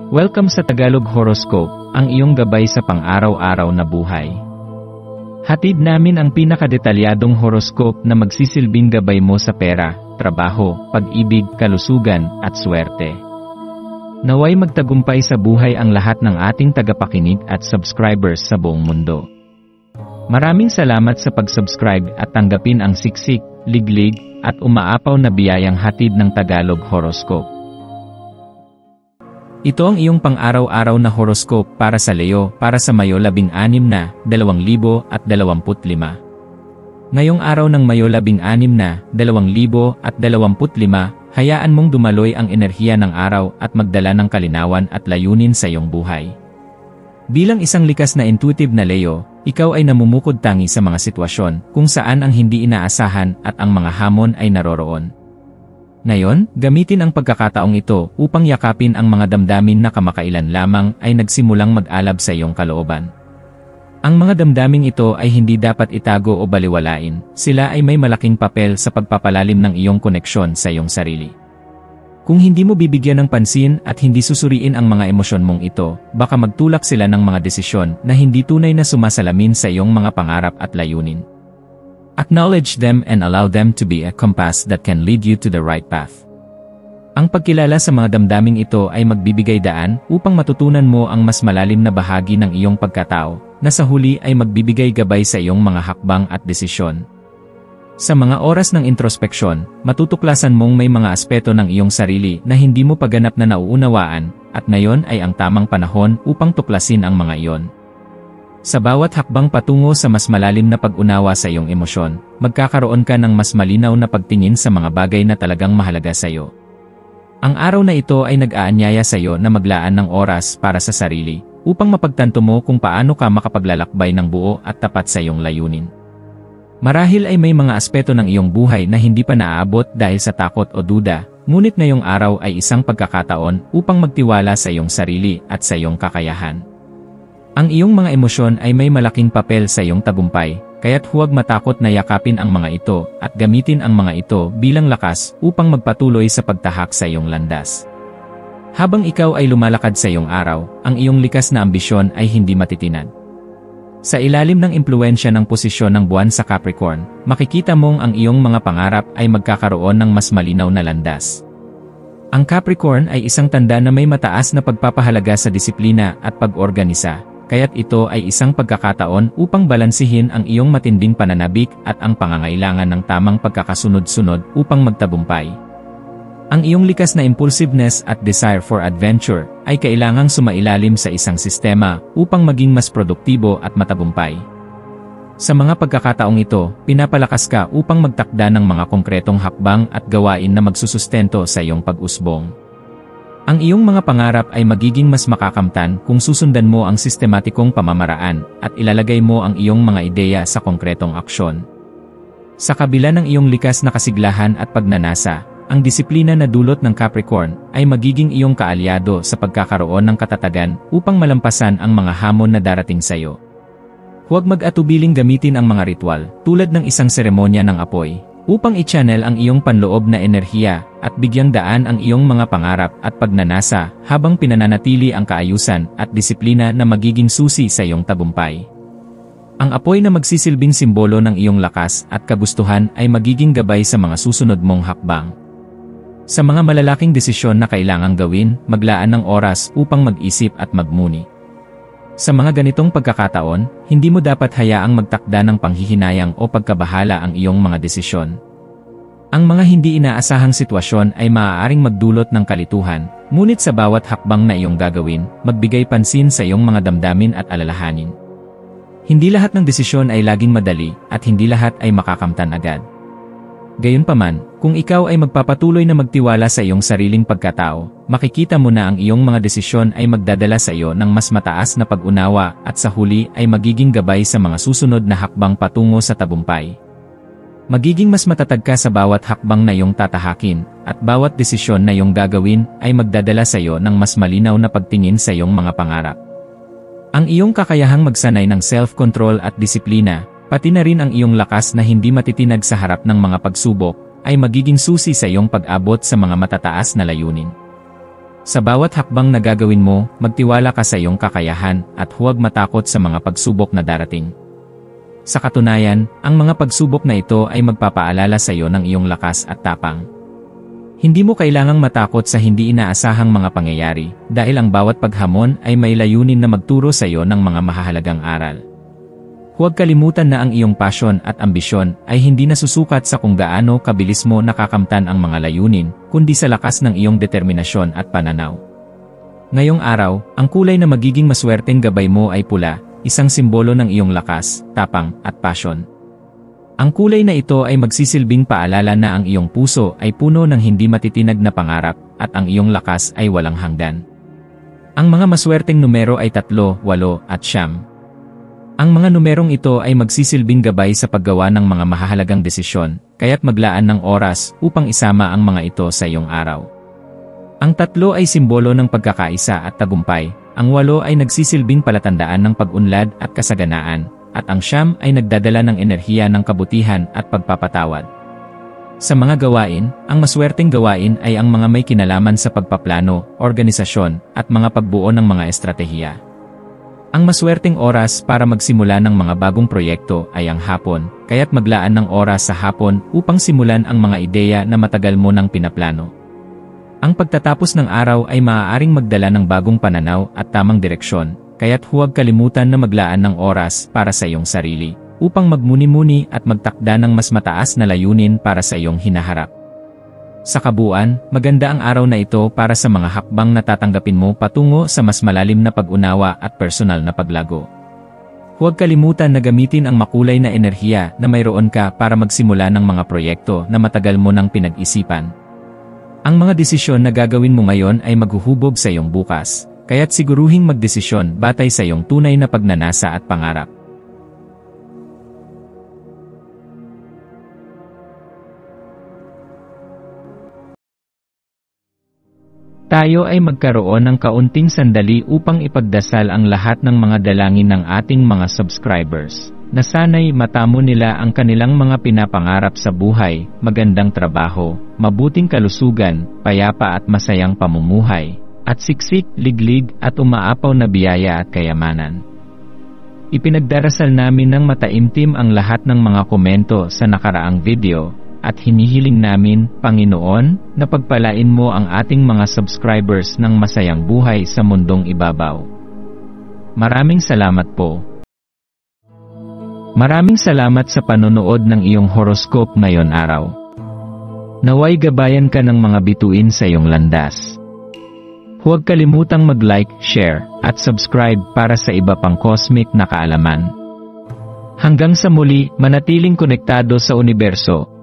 Welcome sa Tagalog Horoscope, ang iyong gabay sa pang-araw-araw na buhay. Hatid namin ang pinakadetalyadong horoscope na magsisilbing gabay mo sa pera, trabaho, pag-ibig, kalusugan, at swerte. Naway magtagumpay sa buhay ang lahat ng ating tagapakinig at subscribers sa buong mundo. Maraming salamat sa pag-subscribe at tanggapin ang siksik, liglig, at umaapaw na biyayang hatid ng Tagalog Horoscope. Ito ang iyong pang-araw-araw na horoscope para sa Leo para sa Mayo 16 na, 2025. Ngayong araw ng Mayo 16 na, 2025, hayaan mong dumaloy ang enerhiya ng araw at magdala ng kalinawan at layunin sa iyong buhay. Bilang isang likas na intuitive na Leo, ikaw ay namumukod tangi sa mga sitwasyon kung saan ang hindi inaasahan at ang mga hamon ay naroroon. Ngayon, gamitin ang pagkakataong ito upang yakapin ang mga damdamin na kamakailan lamang ay nagsimulang mag-alab sa iyong kalooban. Ang mga damdaming ito ay hindi dapat itago o baliwalain, sila ay may malaking papel sa pagpapalalim ng iyong koneksyon sa iyong sarili. Kung hindi mo bibigyan ng pansin at hindi susuriin ang mga emosyon mong ito, baka magtulak sila ng mga desisyon na hindi tunay na sumasalamin sa iyong mga pangarap at layunin. Acknowledge them and allow them to be a compass that can lead you to the right path. Ang pagkilala sa mga damdaming ito ay magbibigay daan upang matutunan mo ang mas malalim na bahagi ng iyong pagkatao, na sa huli ay magbibigay gabay sa iyong mga hakbang at desisyon. Sa mga oras ng introspeksyon, matutuklasan mong may mga aspeto ng iyong sarili na hindi mo pa ganap na nauunawaan, at ngayon ay ang tamang panahon upang tuklasin ang mga iyon. Sa bawat hakbang patungo sa mas malalim na pag-unawa sa iyong emosyon, magkakaroon ka ng mas malinaw na pagtingin sa mga bagay na talagang mahalaga sa iyo. Ang araw na ito ay nag-aanyaya sa iyo na maglaan ng oras para sa sarili, upang mapagtanto mo kung paano ka makapaglalakbay ng buo at tapat sa iyong layunin. Marahil ay may mga aspeto ng iyong buhay na hindi pa naaabot dahil sa takot o duda, ngunit ngayong araw ay isang pagkakataon upang magtiwala sa iyong sarili at sa iyong kakayahan. Ang iyong mga emosyon ay may malaking papel sa iyong tagumpay, kaya't huwag matakot na yakapin ang mga ito at gamitin ang mga ito bilang lakas upang magpatuloy sa pagtahak sa iyong landas. Habang ikaw ay lumalakad sa iyong araw, ang iyong likas na ambisyon ay hindi matitinag. Sa ilalim ng impluwensya ng posisyon ng buwan sa Capricorn, makikita mong ang iyong mga pangarap ay magkakaroon ng mas malinaw na landas. Ang Capricorn ay isang tanda na may mataas na pagpapahalaga sa disiplina at pag-organisa. Kaya't ito ay isang pagkakataon upang balansihin ang iyong matinding pananabik at ang pangangailangan ng tamang pagkakasunod-sunod upang magtagumpay. Ang iyong likas na impulsiveness at desire for adventure ay kailangang sumailalim sa isang sistema upang maging mas produktibo at matagumpay. Sa mga pagkakataong ito, pinapalakas ka upang magtakda ng mga konkretong hakbang at gawain na magsusustento sa iyong pag-usbong. Ang iyong mga pangarap ay magiging mas makakamtan kung susundan mo ang sistematikong pamamaraan at ilalagay mo ang iyong mga ideya sa konkretong aksyon. Sa kabila ng iyong likas na kasiglahan at pagnanasa, ang disiplina na dulot ng Capricorn ay magiging iyong kaalyado sa pagkakaroon ng katatagan upang malampasan ang mga hamon na darating sa iyo. Huwag mag-atubiling gamitin ang mga ritual tulad ng isang seremonya ng apoy upang i-channel ang iyong panloob na enerhiya at bigyang daan ang iyong mga pangarap at pagnanasa habang pinananatili ang kaayusan at disiplina na magiging susi sa iyong tagumpay. Ang apoy na magsisilbing simbolo ng iyong lakas at kagustuhan ay magiging gabay sa mga susunod mong hakbang. Sa mga malalaking desisyon na kailangang gawin, maglaan ng oras upang mag-isip at magmuni. Sa mga ganitong pagkakataon, hindi mo dapat hayaang magtakda ng panghihinayang o pagkabahala ang iyong mga desisyon. Ang mga hindi inaasahang sitwasyon ay maaaring magdulot ng kalituhan, ngunit sa bawat hakbang na iyong gagawin, magbigay pansin sa iyong mga damdamin at alalahanin. Hindi lahat ng desisyon ay laging madali, at hindi lahat ay makakamtan agad. Gayunpaman, kung ikaw ay magpapatuloy na magtiwala sa iyong sariling pagkatao, makikita mo na ang iyong mga desisyon ay magdadala sa iyo ng mas mataas na pag-unawa at sa huli ay magiging gabay sa mga susunod na hakbang patungo sa tagumpay. Magiging mas matatag ka sa bawat hakbang na iyong tatahakin, at bawat desisyon na iyong gagawin ay magdadala sa iyo ng mas malinaw na pagtingin sa iyong mga pangarap. Ang iyong kakayahang magsanay ng self-control at disiplina, pati na rin ang iyong lakas na hindi matitinag sa harap ng mga pagsubok, ay magiging susi sa iyong pag-abot sa mga matataas na layunin. Sa bawat hakbang na gagawin mo, magtiwala ka sa iyong kakayahan at huwag matakot sa mga pagsubok na darating. Sa katunayan, ang mga pagsubok na ito ay magpapaalala sa iyo ng iyong lakas at tapang. Hindi mo kailangang matakot sa hindi inaasahang mga pangyayari, dahil ang bawat paghamon ay may layunin na magturo sa iyo ng mga mahahalagang aral. Huwag kalimutan na ang iyong pasyon at ambisyon ay hindi nasusukat sa kung gaano kabilis mo nakakamtan ang mga layunin, kundi sa lakas ng iyong determinasyon at pananaw. Ngayong araw, ang kulay na magiging maswerteng gabay mo ay pula, isang simbolo ng iyong lakas, tapang, at pasyon. Ang kulay na ito ay magsisilbing paalala na ang iyong puso ay puno ng hindi matitinag na pangarap, at ang iyong lakas ay walang hanggan. Ang mga maswerteng numero ay 3, 8, at 9. Ang mga numerong ito ay magsisilbing gabay sa paggawa ng mga mahahalagang desisyon, kaya't maglaan ng oras upang isama ang mga ito sa iyong araw. Ang 3 ay simbolo ng pagkakaisa at tagumpay, ang 8 ay nagsisilbing palatandaan ng pag-unlad at kasaganaan, at ang 9 ay nagdadala ng enerhiya ng kabutihan at pagpapatawad. Sa mga gawain, ang maswerteng gawain ay ang mga may kinalaman sa pagpaplano, organisasyon, at mga pagbuo ng mga estratehiya. Ang maswerteng oras para magsimula ng mga bagong proyekto ay ang hapon, kaya't maglaan ng oras sa hapon upang simulan ang mga ideya na matagal mo nang pinaplano. Ang pagtatapos ng araw ay maaaring magdala ng bagong pananaw at tamang direksyon, kaya't huwag kalimutan na maglaan ng oras para sa iyong sarili, upang magmuni-muni at magtakda ng mas mataas na layunin para sa iyong hinaharap. Sa kabuuan, maganda ang araw na ito para sa mga hakbang na tatanggapin mo patungo sa mas malalim na pag-unawa at personal na paglago. Huwag kalimutan na gamitin ang makulay na enerhiya na mayroon ka para magsimula ng mga proyekto na matagal mo nang pinag-isipan. Ang mga desisyon na gagawin mo ngayon ay maghuhubog sa iyong bukas, kaya't siguruhing magdesisyon batay sa iyong tunay na pagnanasa at pangarap. Tayo ay magkaroon ng kaunting sandali upang ipagdasal ang lahat ng mga dalangin ng ating mga subscribers, na sana'y matamo nila ang kanilang mga pinapangarap sa buhay, magandang trabaho, mabuting kalusugan, payapa at masayang pamumuhay, at siksik, liglig at umaapaw na biyaya at kayamanan. Ipinagdarasal namin ng mataimtim ang lahat ng mga komento sa nakaraang video, at hinihiling namin, Panginoon, na pagpalain mo ang ating mga subscribers ng masayang buhay sa mundong ibabaw. Maraming salamat po. Maraming salamat sa panonood ng iyong horoscope ngayon araw. Naway gabayan ka ng mga bituin sa iyong landas. Huwag kalimutang mag-like, share, at subscribe para sa iba pang cosmic na kaalaman. Hanggang sa muli, manatiling konektado sa universo,